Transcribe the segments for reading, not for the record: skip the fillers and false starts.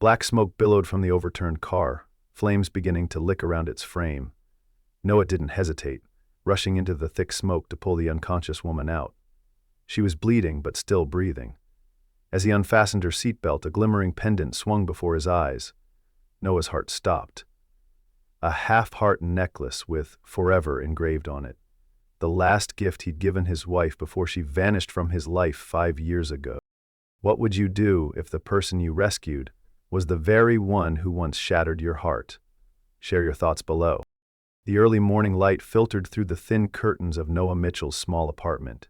Black smoke billowed from the overturned car, flames beginning to lick around its frame. Noah didn't hesitate, rushing into the thick smoke to pull the unconscious woman out. She was bleeding but still breathing. As he unfastened her seatbelt, a glimmering pendant swung before his eyes. Noah's heart stopped. A half-heart necklace with "Forever" engraved on it. The last gift he'd given his wife before she vanished from his life 5 years ago. What would you do if the person you rescued was the very one who once shattered your heart? Share your thoughts below. The early morning light filtered through the thin curtains of Noah Mitchell's small apartment.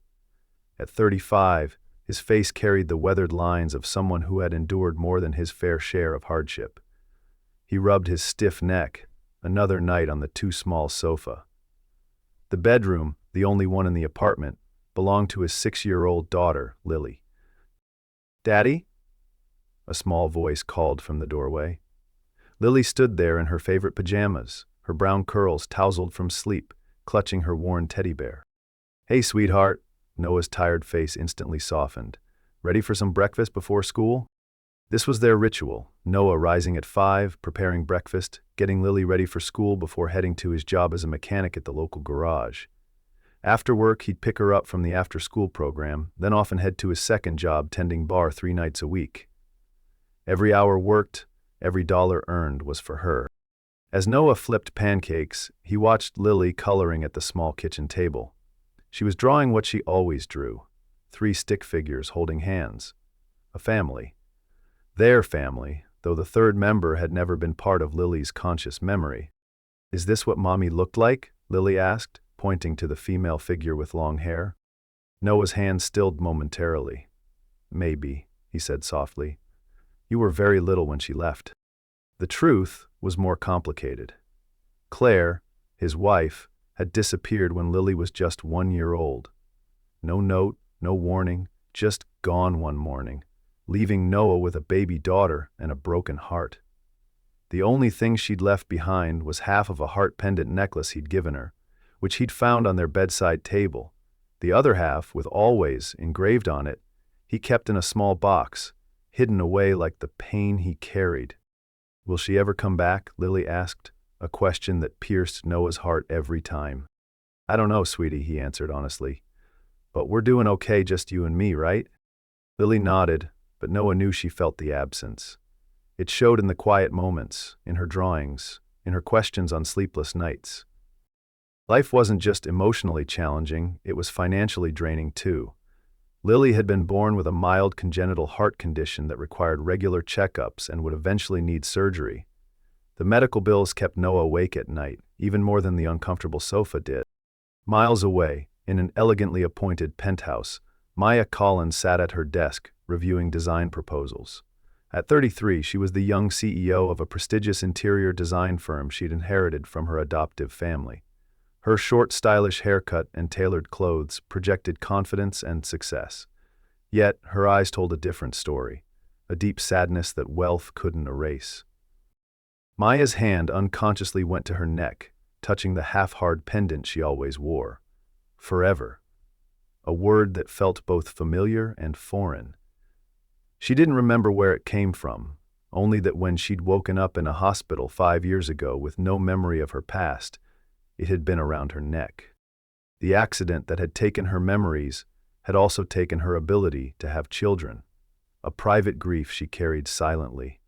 At 35, his face carried the weathered lines of someone who had endured more than his fair share of hardship. He rubbed his stiff neck, another night on the too-small sofa. The bedroom, the only one in the apartment, belonged to his 6-year-old daughter, Lily. "Daddy?" A small voice called from the doorway. Lily stood there in her favorite pajamas, her brown curls tousled from sleep, clutching her worn teddy bear. "Hey, sweetheart." Noah's tired face instantly softened. "Ready for some breakfast before school?" This was their ritual, Noah rising at 5, preparing breakfast, getting Lily ready for school before heading to his job as a mechanic at the local garage. After work, he'd pick her up from the after-school program, then often head to his second job tending bar 3 nights a week. Every hour worked, every dollar earned was for her. As Noah flipped pancakes, he watched Lily coloring at the small kitchen table. She was drawing what she always drew, 3 stick figures holding hands. A family. Their family, though the third member had never been part of Lily's conscious memory. "Is this what Mommy looked like?" Lily asked, pointing to the female figure with long hair. Noah's hand stilled momentarily. "Maybe," he said softly. "You were very little when she left." The truth was more complicated. Claire, his wife, had disappeared when Lily was just 1 year old. No note, no warning, just gone one morning, leaving Noah with a baby daughter and a broken heart. The only thing she'd left behind was half of a heart pendant necklace he'd given her, which he'd found on their bedside table. The other half, with "Always" engraved on it, he kept in a small box, hidden away like the pain he carried. "Will she ever come back?" Lily asked, a question that pierced Noah's heart every time. "I don't know, sweetie," he answered honestly. "But we're doing okay, just you and me, right?" Lily nodded, but Noah knew she felt the absence. It showed in the quiet moments, in her drawings, in her questions on sleepless nights. Life wasn't just emotionally challenging, it was financially draining too. Lily had been born with a mild congenital heart condition that required regular checkups and would eventually need surgery. The medical bills kept Noah awake at night, even more than the uncomfortable sofa did. Miles away, in an elegantly appointed penthouse, Maya Collins sat at her desk, reviewing design proposals. At 33, she was the young CEO of a prestigious interior design firm she'd inherited from her adoptive family. Her short, stylish haircut and tailored clothes projected confidence and success. Yet, her eyes told a different story, a deep sadness that wealth couldn't erase. Maya's hand unconsciously went to her neck, touching the half-hard pendant she always wore. Forever. A word that felt both familiar and foreign. She didn't remember where it came from, only that when she'd woken up in a hospital 5 years ago with no memory of her past, it had been around her neck. The accident that had taken her memories had also taken her ability to have children, a private grief she carried silently.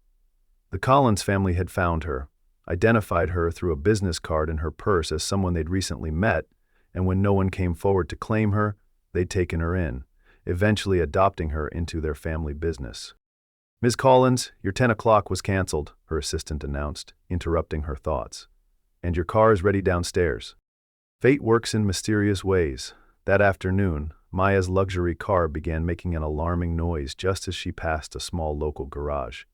The Collins family had found her, identified her through a business card in her purse as someone they'd recently met, and when no one came forward to claim her, they'd taken her in, eventually adopting her into their family business. "Ms. Collins, your 10 o'clock was canceled," her assistant announced, interrupting her thoughts. "And your car is ready downstairs." Fate works in mysterious ways. That afternoon, Maya's luxury car began making an alarming noise just as she passed a small local garage.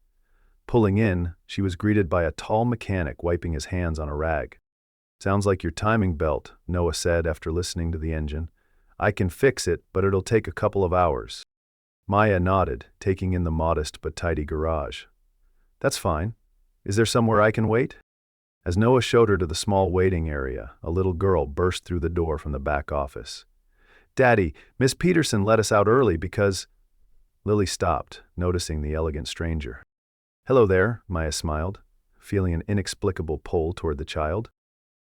Pulling in, she was greeted by a tall mechanic wiping his hands on a rag. "Sounds like your timing belt," Noah said after listening to the engine. "I can fix it, but it'll take a couple of hours." Maya nodded, taking in the modest but tidy garage. "That's fine. Is there somewhere I can wait?" As Noah showed her to the small waiting area, a little girl burst through the door from the back office. "Daddy, Miss Peterson let us out early because—" Lily stopped, noticing the elegant stranger. Hello there, Maya smiled, feeling an inexplicable pull toward the child.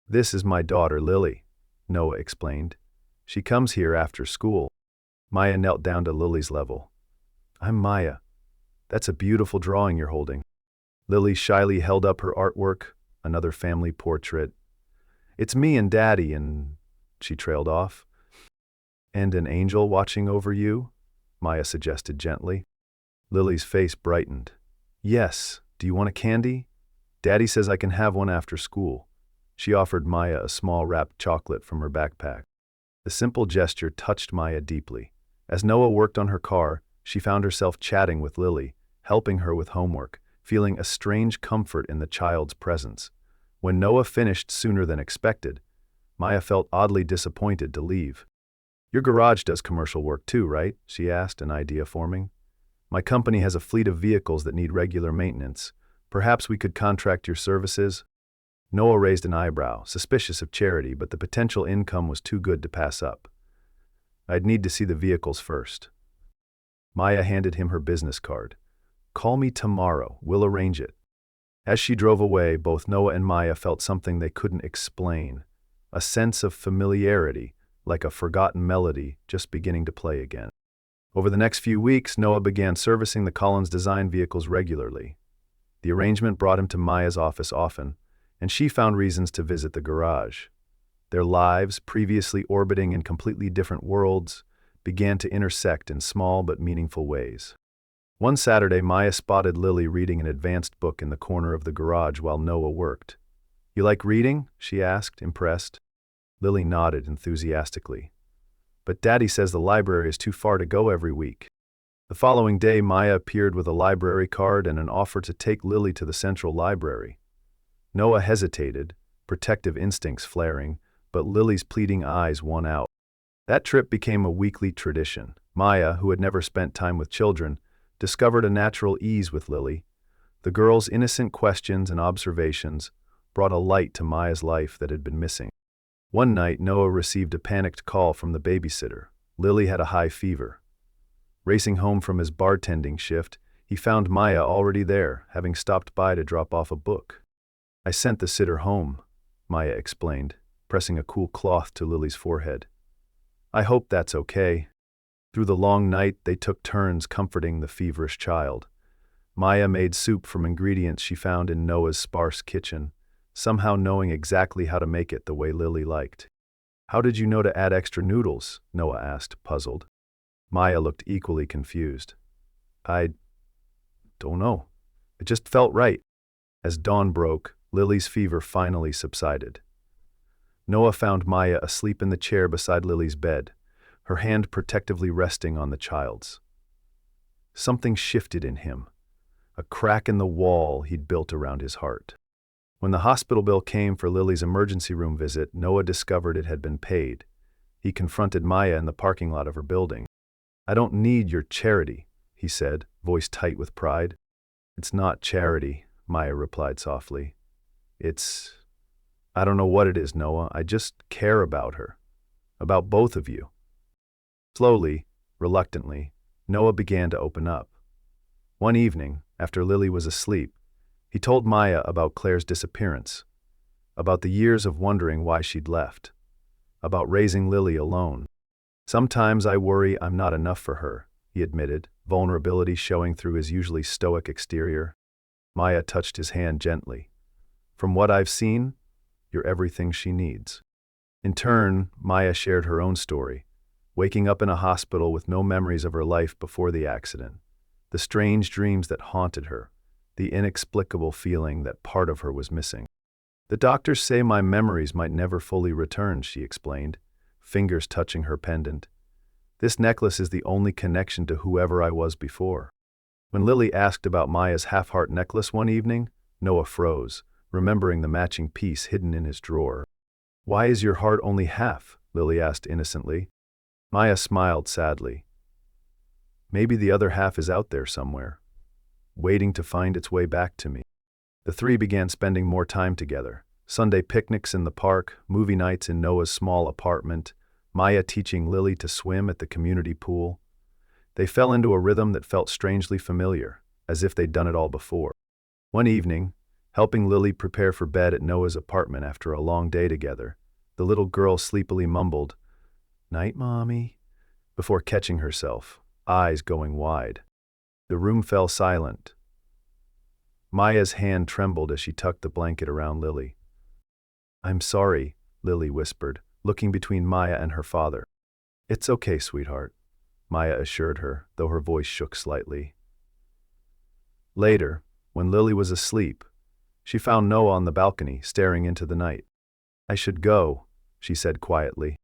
This is my daughter, Lily, Noah explained. She comes here after school. Maya knelt down to Lily's level. I'm Maya. That's a beautiful drawing you're holding. Lily shyly held up her artwork, another family portrait. It's me and Daddy and… She trailed off. And an angel watching over you? Maya suggested gently. Lily's face brightened. Yes, do you want a candy? Daddy says I can have one after school. She offered Maya a small wrapped chocolate from her backpack. The simple gesture touched Maya deeply. As Noah worked on her car, she found herself chatting with Lily, helping her with homework, feeling a strange comfort in the child's presence. When Noah finished sooner than expected, Maya felt oddly disappointed to leave. Your garage does commercial work too, right? She asked, an idea forming. My company has a fleet of vehicles that need regular maintenance. Perhaps we could contract your services? Noah raised an eyebrow, suspicious of charity, but the potential income was too good to pass up. I'd need to see the vehicles first. Maya handed him her business card. Call me tomorrow, we'll arrange it. As she drove away, both Noah and Maya felt something they couldn't explain, a sense of familiarity, like a forgotten melody just beginning to play again. Over the next few weeks, Noah began servicing the Collins design vehicles regularly. The arrangement brought him to Maya's office often, and she found reasons to visit the garage. Their lives, previously orbiting in completely different worlds, began to intersect in small but meaningful ways. One Saturday, Maya spotted Lily reading an advanced book in the corner of the garage while Noah worked. You like reading? She asked, impressed. Lily nodded enthusiastically. But Daddy says the library is too far to go every week. The following day, Maya appeared with a library card and an offer to take Lily to the central library. Noah hesitated, protective instincts flaring, but Lily's pleading eyes won out. That trip became a weekly tradition. Maya, who had never spent time with children, discovered a natural ease with Lily. The girl's innocent questions and observations brought a light to Maya's life that had been missing. One night, Noah received a panicked call from the babysitter. Lily had a high fever. Racing home from his bartending shift, he found Maya already there, having stopped by to drop off a book. I sent the sitter home, Maya explained, pressing a cool cloth to Lily's forehead. I hope that's okay. Through the long night, they took turns comforting the feverish child. Maya made soup from ingredients she found in Noah's sparse kitchen, somehow knowing exactly how to make it the way Lily liked. How did you know to add extra noodles? Noah asked, puzzled. Maya looked equally confused. I don't know. It just felt right. As dawn broke, Lily's fever finally subsided. Noah found Maya asleep in the chair beside Lily's bed, her hand protectively resting on the child's. Something shifted in him, a crack in the wall he'd built around his heart. When the hospital bill came for Lily's emergency room visit, Noah discovered it had been paid. He confronted Maya in the parking lot of her building. I don't need your charity, he said, voice tight with pride. It's not charity, Maya replied softly. I don't know what it is, Noah. I just care about her. About both of you. Slowly, reluctantly, Noah began to open up. One evening, after Lily was asleep, he told Maya about Claire's disappearance, about the years of wondering why she'd left, about raising Lily alone. Sometimes I worry I'm not enough for her, he admitted, vulnerability showing through his usually stoic exterior. Maya touched his hand gently. From what I've seen, you're everything she needs. In turn, Maya shared her own story, waking up in a hospital with no memories of her life before the accident, the strange dreams that haunted her, the inexplicable feeling that part of her was missing. The doctors say my memories might never fully return, she explained, fingers touching her pendant. This necklace is the only connection to whoever I was before. When Lily asked about Maya's half-heart necklace one evening, Noah froze, remembering the matching piece hidden in his drawer. Why is your heart only half? Lily asked innocently. Maya smiled sadly. Maybe the other half is out there somewhere, waiting to find its way back to me. The three began spending more time together. Sunday picnics in the park, movie nights in Noah's small apartment, Maya teaching Lily to swim at the community pool. They fell into a rhythm that felt strangely familiar, as if they'd done it all before. One evening, helping Lily prepare for bed at Noah's apartment after a long day together, the little girl sleepily mumbled, "Night, Mommy," before catching herself, eyes going wide. The room fell silent. Maya's hand trembled as she tucked the blanket around Lily. "I'm sorry," Lily whispered, looking between Maya and her father. "It's okay, sweetheart," Maya assured her, though her voice shook slightly. Later, when Lily was asleep, she found Noah on the balcony, staring into the night. "I should go," she said quietly.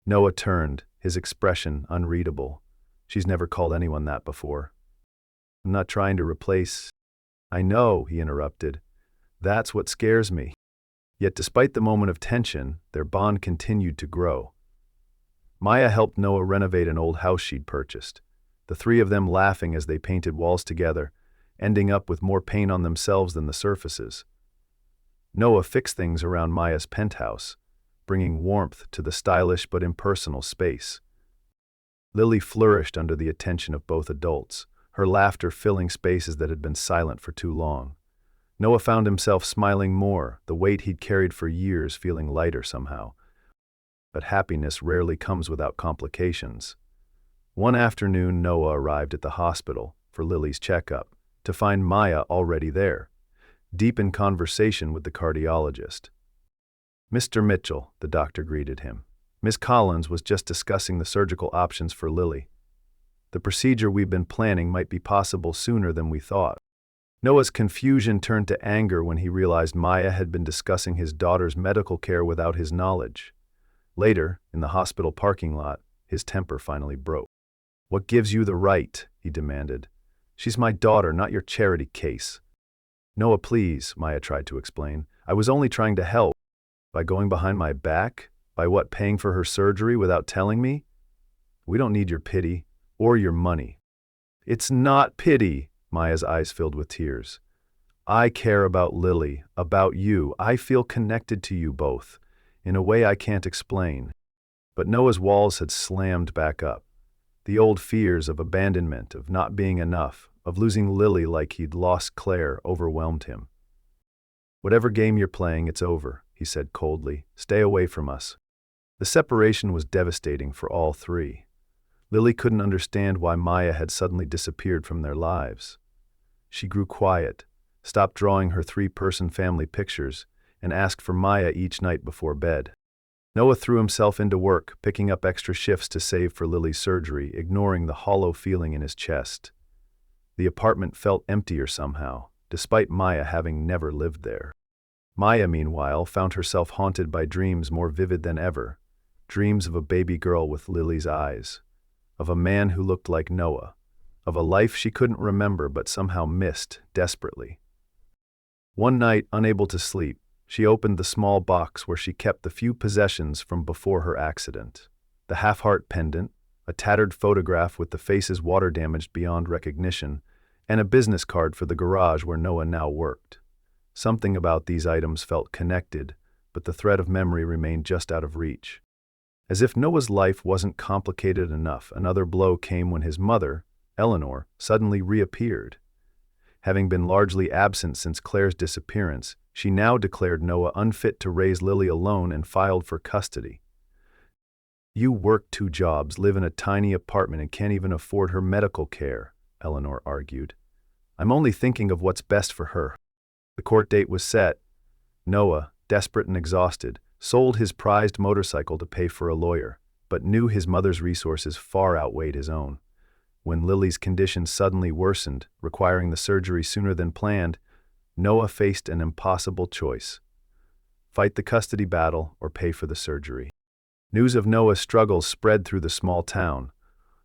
Noah turned, his expression unreadable. She's never called anyone that before. "I'm not trying to replace—" "I know," he interrupted. "That's what scares me." Yet despite the moment of tension, their bond continued to grow. Maya helped Noah renovate an old house she'd purchased, the three of them laughing as they painted walls together, ending up with more paint on themselves than the surfaces. Noah fixed things around Maya's penthouse, bringing warmth to the stylish but impersonal space. Lily flourished under the attention of both adults, her laughter filling spaces that had been silent for too long. Noah found himself smiling more, the weight he'd carried for years feeling lighter somehow. But happiness rarely comes without complications. One afternoon, Noah arrived at the hospital for Lily's checkup, to find Maya already there, deep in conversation with the cardiologist. "Mr. Mitchell," the doctor greeted him. "Miss Collins was just discussing the surgical options for Lily. The procedure we've been planning might be possible sooner than we thought." Noah's confusion turned to anger when he realized Maya had been discussing his daughter's medical care without his knowledge. Later, in the hospital parking lot, his temper finally broke. "What gives you the right?" he demanded. "She's my daughter, not your charity case." "Noah, please," Maya tried to explain. "I was only trying to help." "By going behind my back? By what, paying for her surgery without telling me? We don't need your pity, or your money." "It's not pity," Maya's eyes filled with tears. "I care about Lily, about you. I feel connected to you both, in a way I can't explain." But Noah's walls had slammed back up. The old fears of abandonment, of not being enough, of losing Lily like he'd lost Claire, overwhelmed him. "Whatever game you're playing, it's over," he said coldly. "Stay away from us." The separation was devastating for all three. Lily couldn't understand why Maya had suddenly disappeared from their lives. She grew quiet, stopped drawing her three-person family pictures, and asked for Maya each night before bed. Noah threw himself into work, picking up extra shifts to save for Lily's surgery, ignoring the hollow feeling in his chest. The apartment felt emptier somehow, despite Maya having never lived there. Maya, meanwhile, found herself haunted by dreams more vivid than ever, dreams of a baby girl with Lily's eyes, of a man who looked like Noah, of a life she couldn't remember but somehow missed desperately. One night, unable to sleep, she opened the small box where she kept the few possessions from before her accident. The half-heart pendant, a tattered photograph with the faces water-damaged beyond recognition, and a business card for the garage where Noah now worked. Something about these items felt connected, but the thread of memory remained just out of reach. As if Noah's life wasn't complicated enough, another blow came when his mother, Eleanor, suddenly reappeared. Having been largely absent since Claire's disappearance, she now declared Noah unfit to raise Lily alone and filed for custody. "You work 2 jobs, live in a tiny apartment, and can't even afford her medical care," Eleanor argued. "I'm only thinking of what's best for her." The court date was set. Noah, desperate and exhausted, sold his prized motorcycle to pay for a lawyer, but knew his mother's resources far outweighed his own. When Lily's condition suddenly worsened, requiring the surgery sooner than planned, Noah faced an impossible choice: fight the custody battle or pay for the surgery. News of Noah's struggles spread through the small town.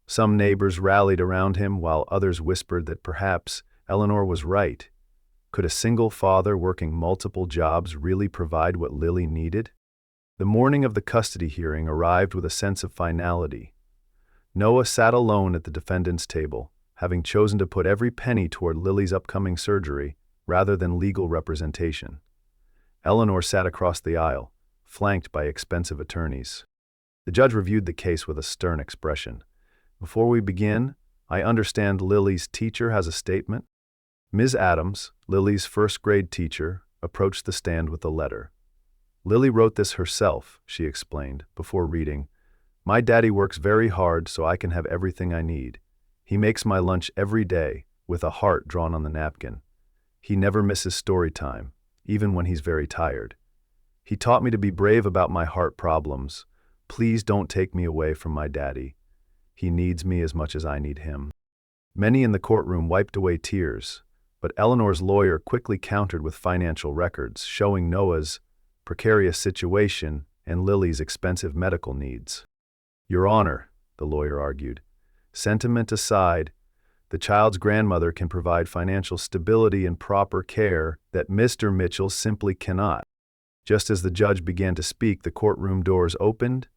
Some neighbors rallied around him, while others whispered that perhaps Eleanor was right. Could a single father working multiple jobs really provide what Lily needed? The morning of the custody hearing arrived with a sense of finality. Noah sat alone at the defendant's table, having chosen to put every penny toward Lily's upcoming surgery rather than legal representation. Eleanor sat across the aisle, flanked by expensive attorneys. The judge reviewed the case with a stern expression. "Before we begin, I understand Lily's teacher has a statement." Ms. Adams, Lily's first-grade teacher, approached the stand with a letter. Lily wrote this herself, she explained, before reading. My daddy works very hard so I can have everything I need. He makes my lunch every day, with a heart drawn on the napkin. He never misses story time, even when he's very tired. He taught me to be brave about my heart problems. Please don't take me away from my daddy. He needs me as much as I need him. Many in the courtroom wiped away tears, but Eleanor's lawyer quickly countered with financial records, showing Noah's precarious situation and Lily's expensive medical needs. Your Honor, the lawyer argued, sentiment aside, the child's grandmother can provide financial stability and proper care that Mr. Mitchell simply cannot. Just as the judge began to speak, the courtroom doors opened.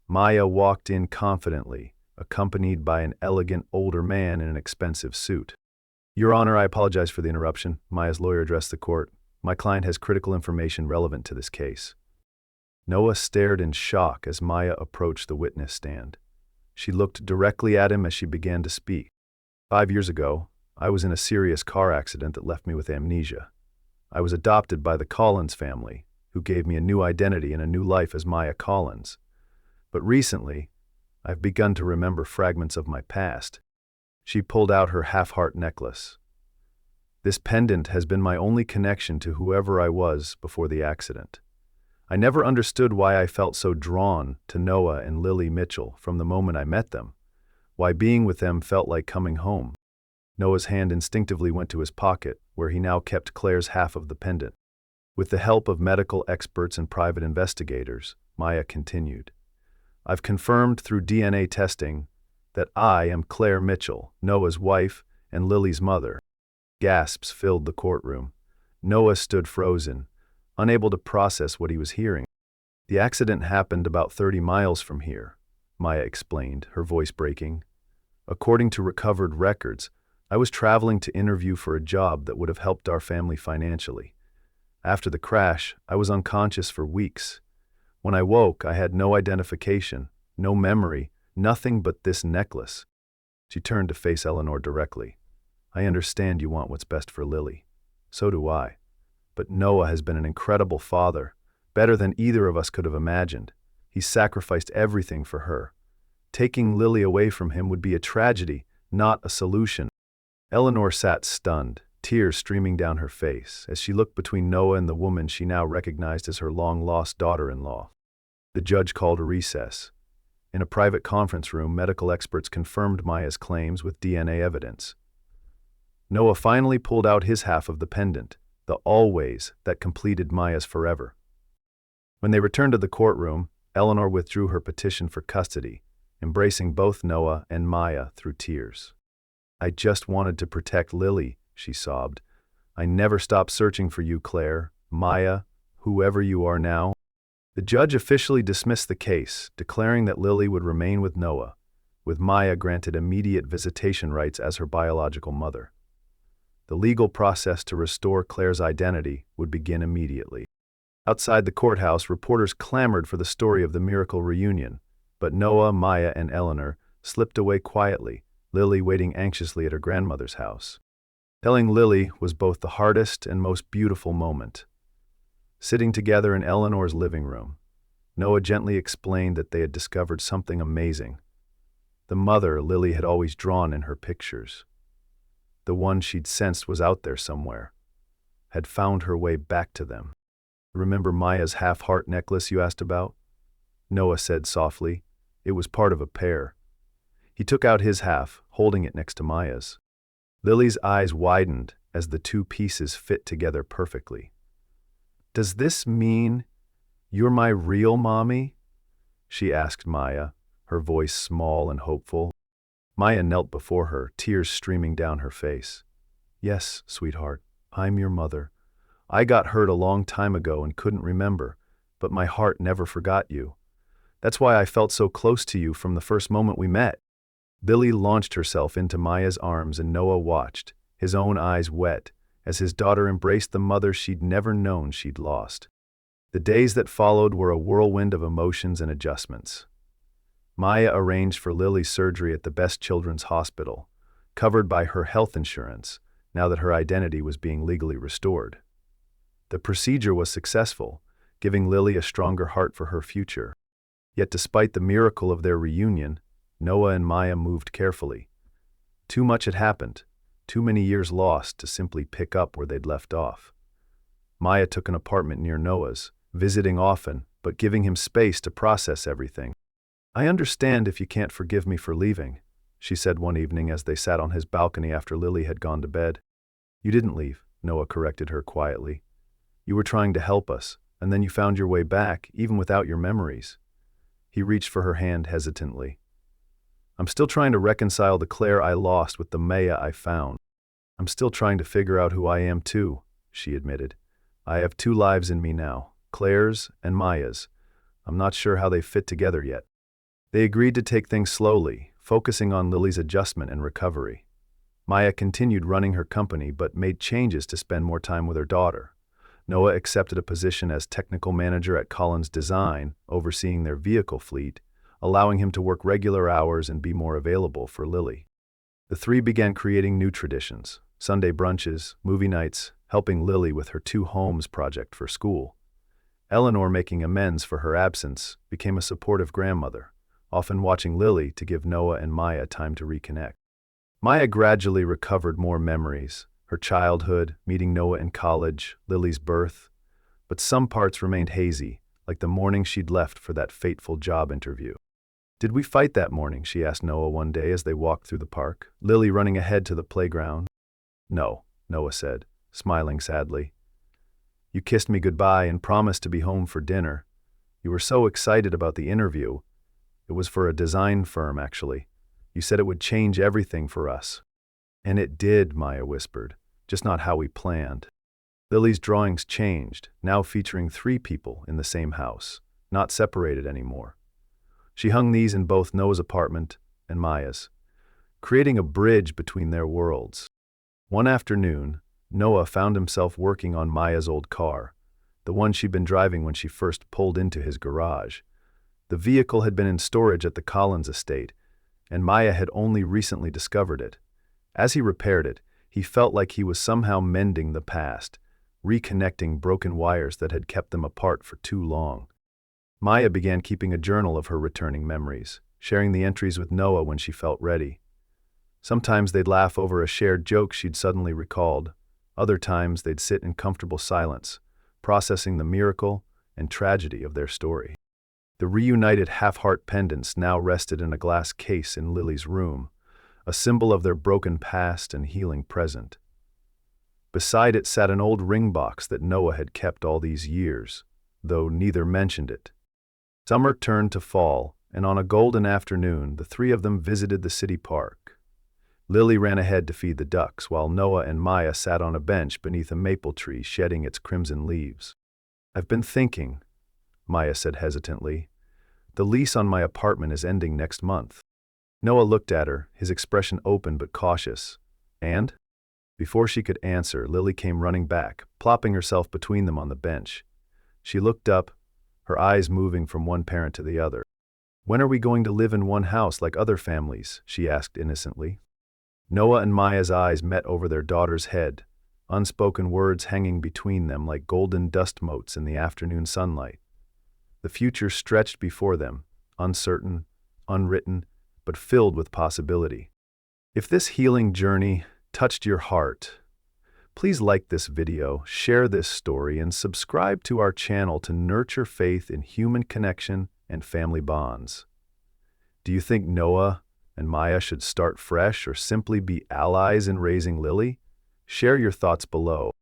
Maya walked in confidently, accompanied by an elegant older man in an expensive suit. Your Honor, I apologize for the interruption, Maya's lawyer addressed the court. My client has critical information relevant to this case. Noah stared in shock as Maya approached the witness stand. She looked directly at him as she began to speak. 5 years ago, I was in a serious car accident that left me with amnesia. I was adopted by the Collins family, who gave me a new identity and a new life as Maya Collins. But recently, I've begun to remember fragments of my past. She pulled out her half-heart necklace. This pendant has been my only connection to whoever I was before the accident. I never understood why I felt so drawn to Noah and Lily Mitchell from the moment I met them, why being with them felt like coming home. Noah's hand instinctively went to his pocket, where he now kept Claire's half of the pendant. With the help of medical experts and private investigators, Maya continued, I've confirmed through DNA testing that I am Claire Mitchell, Noah's wife and Lily's mother. Gasps filled the courtroom. Noah stood frozen, unable to process what he was hearing. The accident happened about 30 miles from here, Maya explained, her voice breaking. According to recovered records, I was traveling to interview for a job that would have helped our family financially. After the crash, I was unconscious for weeks. When I woke, I had no identification, no memory, nothing but this necklace. She turned to face Eleanor directly. I understand you want what's best for Lily. So do I. But Noah has been an incredible father, better than either of us could have imagined. He's sacrificed everything for her. Taking Lily away from him would be a tragedy, not a solution. Eleanor sat stunned, tears streaming down her face, as she looked between Noah and the woman she now recognized as her long-lost daughter-in-law. The judge called a recess. In a private conference room, medical experts confirmed Maya's claims with DNA evidence. Noah finally pulled out his half of the pendant, the always that completed Maya's forever. When they returned to the courtroom, Eleanor withdrew her petition for custody, embracing both Noah and Maya through tears. I just wanted to protect Lily, she sobbed. I never stopped searching for you, Claire, Maya, whoever you are now. The judge officially dismissed the case, declaring that Lily would remain with Noah, with Maya granted immediate visitation rights as her biological mother. The legal process to restore Claire's identity would begin immediately. Outside the courthouse, reporters clamored for the story of the miracle reunion, but Noah, Maya, and Eleanor slipped away quietly, Lily waiting anxiously at her grandmother's house. Telling Lily was both the hardest and most beautiful moment. Sitting together in Eleanor's living room, Noah gently explained that they had discovered something amazing. The mother Lily had always drawn in her pictures. The one she'd sensed was out there somewhere, had found her way back to them. Remember Maya's half-heart necklace you asked about? Noah said softly. It was part of a pair. He took out his half, holding it next to Maya's. Lily's eyes widened as the two pieces fit together perfectly. Does this mean you're my real mommy? She asked Maya, her voice small and hopeful. Maya knelt before her, tears streaming down her face. Yes, sweetheart, I'm your mother. I got hurt a long time ago and couldn't remember, but my heart never forgot you. That's why I felt so close to you from the first moment we met. Lily launched herself into Maya's arms and Noah watched, his own eyes wet, as his daughter embraced the mother she'd never known she'd lost. The days that followed were a whirlwind of emotions and adjustments. Maya arranged for Lily's surgery at the best children's hospital, covered by her health insurance, now that her identity was being legally restored. The procedure was successful, giving Lily a stronger heart for her future. Yet despite the miracle of their reunion, Noah and Maya moved carefully. Too much had happened, too many years lost to simply pick up where they'd left off. Maya took an apartment near Noah's, visiting often, but giving him space to process everything. "I understand if you can't forgive me for leaving," she said one evening as they sat on his balcony after Lily had gone to bed. "You didn't leave," Noah corrected her quietly. "You were trying to help us, and then you found your way back, even without your memories." He reached for her hand hesitantly. "I'm still trying to reconcile the Claire I lost with the Maya I found. I'm still trying to figure out who I am too," she admitted. "I have two lives in me now, Claire's and Maya's. I'm not sure how they fit together yet." They agreed to take things slowly, focusing on Lily's adjustment and recovery. Maya continued running her company but made changes to spend more time with her daughter. Noah accepted a position as technical manager at Collins Design, overseeing their vehicle fleet, allowing him to work regular hours and be more available for Lily. The three began creating new traditions: Sunday brunches, movie nights, helping Lily with her two homes project for school. Eleanor, making amends for her absence, became a supportive grandmother, often watching Lily to give Noah and Maya time to reconnect. Maya gradually recovered more memories: her childhood, meeting Noah in college, Lily's birth. But some parts remained hazy, like the morning she'd left for that fateful job interview. "Did we fight that morning?" she asked Noah one day as they walked through the park, Lily running ahead to the playground. "No," Noah said, smiling sadly. "You kissed me goodbye and promised to be home for dinner. You were so excited about the interview. It was for a design firm, actually. You said it would change everything for us." "And it did," Maya whispered, "just not how we planned." Lily's drawings changed, now featuring three people in the same house, not separated anymore. She hung these in both Noah's apartment and Maya's, creating a bridge between their worlds. One afternoon, Noah found himself working on Maya's old car, the one she'd been driving when she first pulled into his garage. The vehicle had been in storage at the Collins estate, and Maya had only recently discovered it. As he repaired it, he felt like he was somehow mending the past, reconnecting broken wires that had kept them apart for too long. Maya began keeping a journal of her returning memories, sharing the entries with Noah when she felt ready. Sometimes they'd laugh over a shared joke she'd suddenly recalled. Other times they'd sit in comfortable silence, processing the miracle and tragedy of their story. The reunited half-heart pendants now rested in a glass case in Lily's room, a symbol of their broken past and healing present. Beside it sat an old ring box that Noah had kept all these years, though neither mentioned it. Summer turned to fall, and on a golden afternoon, the three of them visited the city park. Lily ran ahead to feed the ducks, while Noah and Maya sat on a bench beneath a maple tree shedding its crimson leaves. "I've been thinking," Maya said hesitantly. "The lease on my apartment is ending next month." Noah looked at her, his expression open but cautious. "And?" Before she could answer, Lily came running back, plopping herself between them on the bench. She looked up, her eyes moving from one parent to the other. "When are we going to live in one house like other families?" she asked innocently. Noah and Maya's eyes met over their daughter's head, unspoken words hanging between them like golden dust motes in the afternoon sunlight. The future stretched before them, uncertain, unwritten, but filled with possibility. If this healing journey touched your heart, please like this video, share this story, and subscribe to our channel to nurture faith in human connection and family bonds. Do you think Noah and Maya should start fresh or simply be allies in raising Lily? Share your thoughts below.